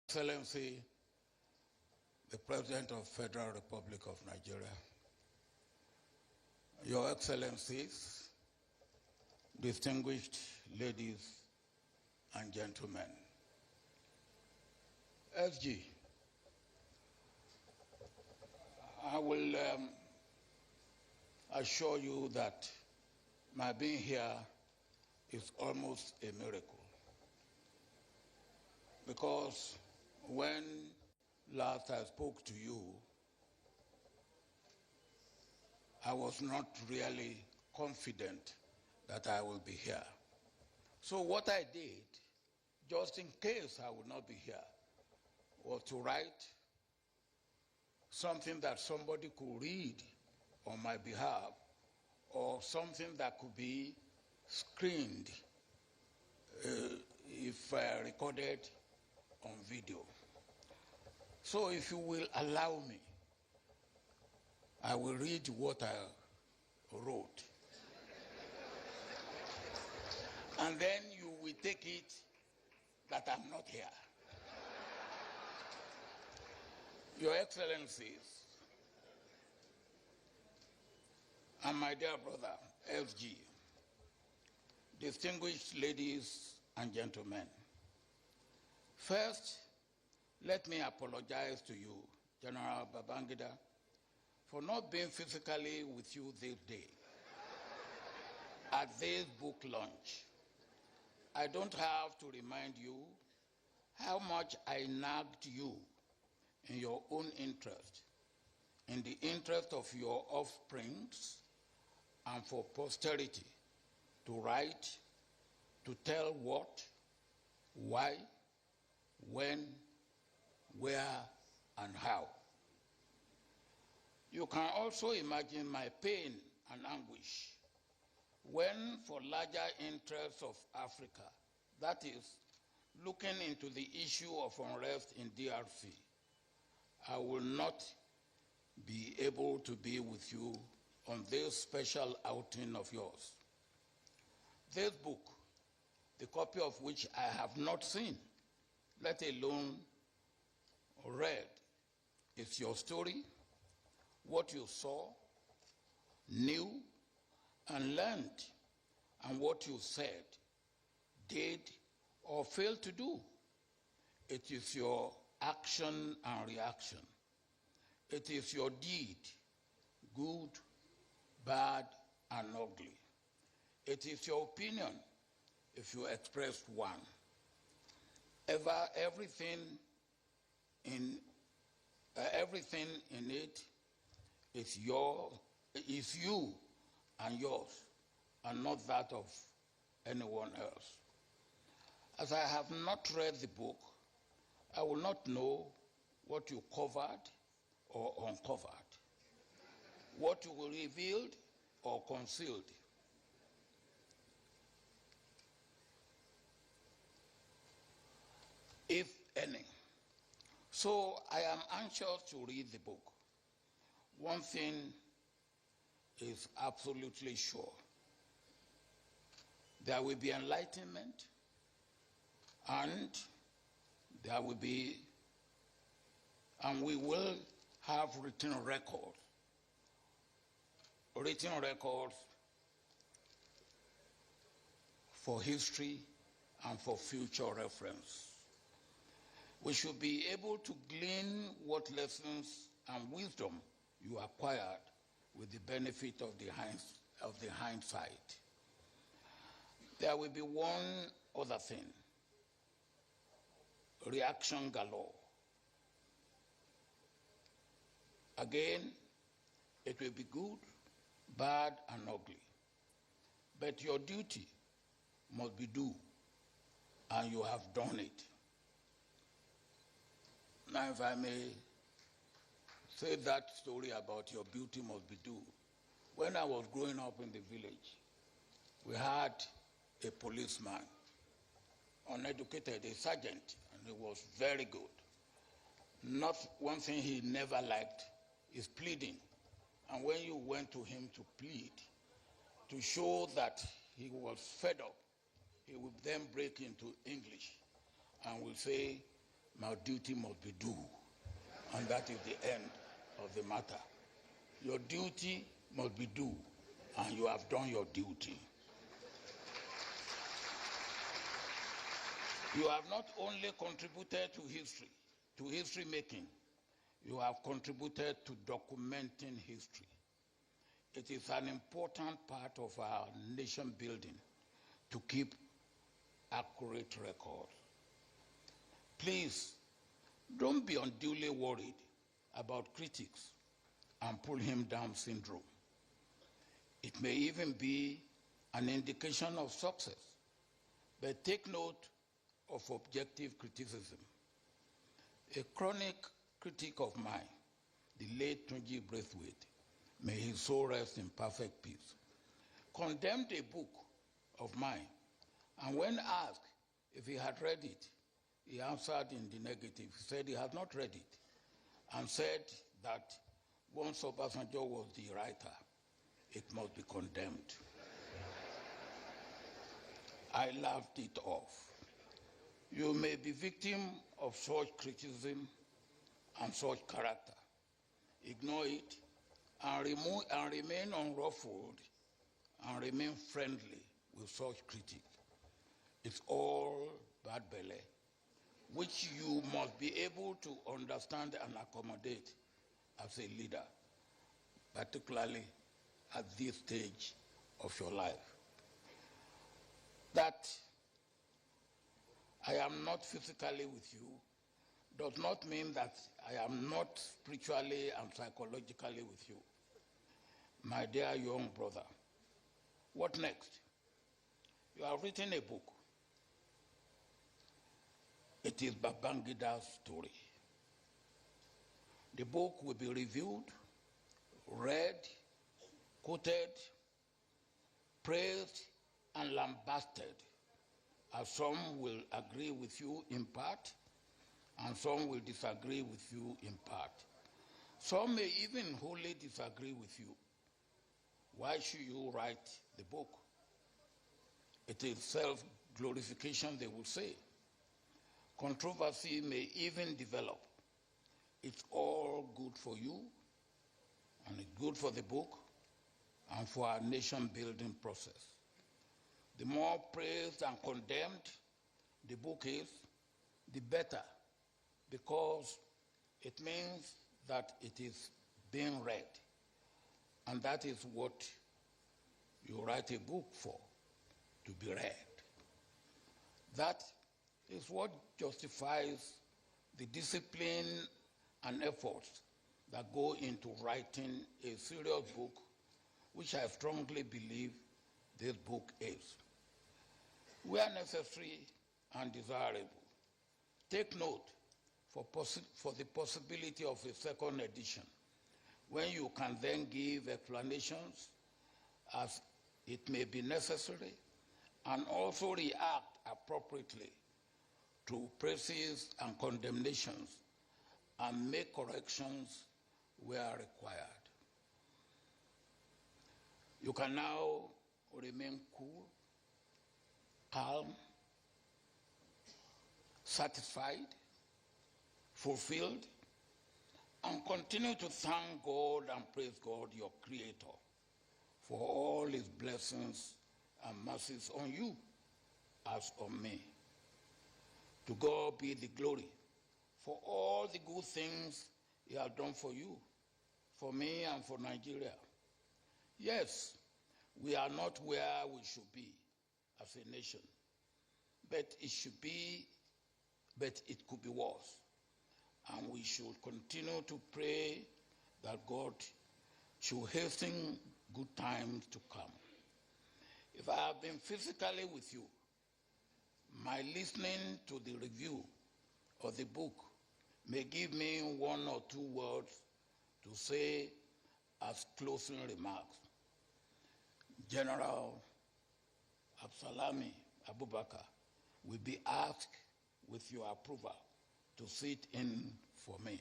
Excellency, the President of the Federal Republic of Nigeria, Your Excellencies, distinguished ladies and gentlemen, SG, I will assure you that my being here is almost a miracle, because when last I spoke to you, I was not really confident that I will be here. So what I did, just in case I would not be here, was to write something that somebody could read on my behalf, or something that could be screened if recorded on video. So if you will allow me, I will read what I wrote. And then you will take it that I'm not here. Your Excellencies, and my dear brother, SG, distinguished ladies and gentlemen, first, let me apologize to you, General Babangida, for not being physically with you this day at this book launch. I don't have to remind you how much I nagged you in your own interest, in the interest of your offsprings, and for posterity to write, to tell what, why, when, where, and how. You can also imagine my pain and anguish when, for larger interests of Africa, that is, looking into the issue of unrest in DRC, I will not be able to be with you on this special outing of yours. This book, the copy of which I have not seen, let alone read, is your story, what you saw, knew, and learned, and what you said, did, or failed to do. It is your action and reaction. It is your deed, good, bad, and ugly. It is your opinion, if you expressed one. Everything in it is you and yours, and not that of anyone else. As I have not read the book, I will not know what you covered or uncovered, what you revealed or concealed. If any. So I am anxious to read the book. One thing is absolutely sure. There will be enlightenment, and we will have written records for history and for future reference. We should be able to glean what lessons and wisdom you acquired with the benefit of the hindsight. There will be one other thing: reaction galore. Again, it will be good, bad, and ugly. But your duty must be due, and you have done it. Now, if I may say that story about your duty must be due. When I was growing up in the village, we had a policeman, uneducated, a sergeant, and he was very good. Not one thing he never liked is pleading. And when you went to him to plead, to show that he was fed up, he would then break into English and will say, my duty must be due. And that is the end of the matter. Your duty must be due, and you have done your duty. You have not only contributed to history making, you have contributed to documenting history. It is an important part of our nation building to keep accurate records. Please, don't be unduly worried about critics and pull him down syndrome. It may even be an indication of success, but take note of objective criticism. A chronic critic of mine, the late Tunji Braithwaite, may his soul rest in perfect peace, condemned a book of mine, and when asked if he had read it, he answered in the negative. He said he had not read it, and said that once Obasanjo was the writer, it must be condemned. I laughed it off. You may be victim of such criticism and such character. Ignore it and remain unruffled and remain friendly with such critics. It's all bad belly, which you must be able to understand and accommodate as a leader, particularly at this stage of your life. That I am not physically with you does not mean that I am not spiritually and psychologically with you. My dear young brother, what next? You have written a book. It is Babangida's story. The book will be reviewed, read, quoted, praised, and lambasted, as some will agree with you in part, and some will disagree with you in part. Some may even wholly disagree with you. Why should you write the book? It is self-glorification, they will say. Controversy may even develop. It's all good for you, and it's good for the book, and for our nation-building process. The more praised and condemned the book is, the better, because it means that it is being read. And that is what you write a book for, to be read. That is what justifies the discipline and efforts that go into writing a serious book, which I strongly believe this book is. Where necessary and desirable, take note for the possibility of a second edition, when you can then give explanations as it may be necessary, and also react appropriately to praises and condemnations, and make corrections where required. You can now remain cool, calm, satisfied, fulfilled, and continue to thank God and praise God, your Creator, for all his blessings and mercies on you as on me. To God be the glory for all the good things he has done for you, for me, and for Nigeria. Yes, we are not where we should be as a nation, but it could be worse. And we should continue to pray that God should hasten good times to come. If I have been physically with you, my listening to the review of the book may give me one or two words to say as closing remarks. General Absalami Abubakar will be asked, with your approval, to sit in for me.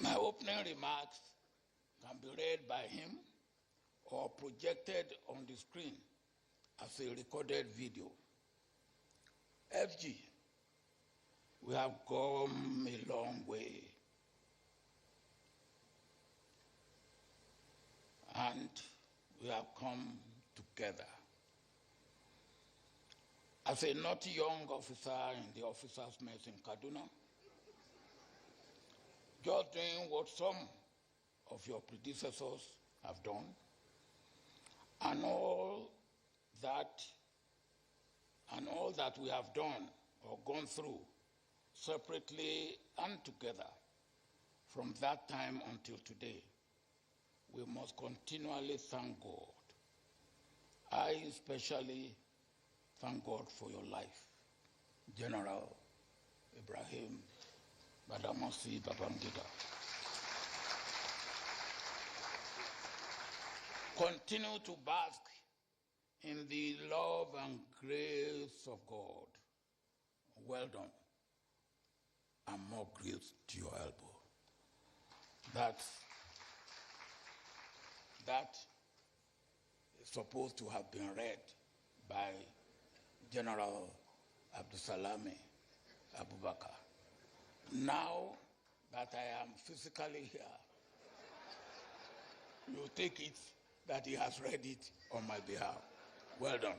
My opening remarks can be read by him or projected on the screen as a recorded video. FG, we have come a long way. And we have come together. As a not young officer in the officers' mess in Kaduna, just doing what some of your predecessors have done, and all that we have done or gone through separately and together from that time until today, we must continually thank God. I especially thank God for your life, General Ibrahim Badamasi Babangida. Continue to bask in the love and grace of God. Well done. And more grace to your elbow. That is supposed to have been read by General Abdusalami Abubakar. Now that I am physically here, you take it that he has read it on my behalf. Well done.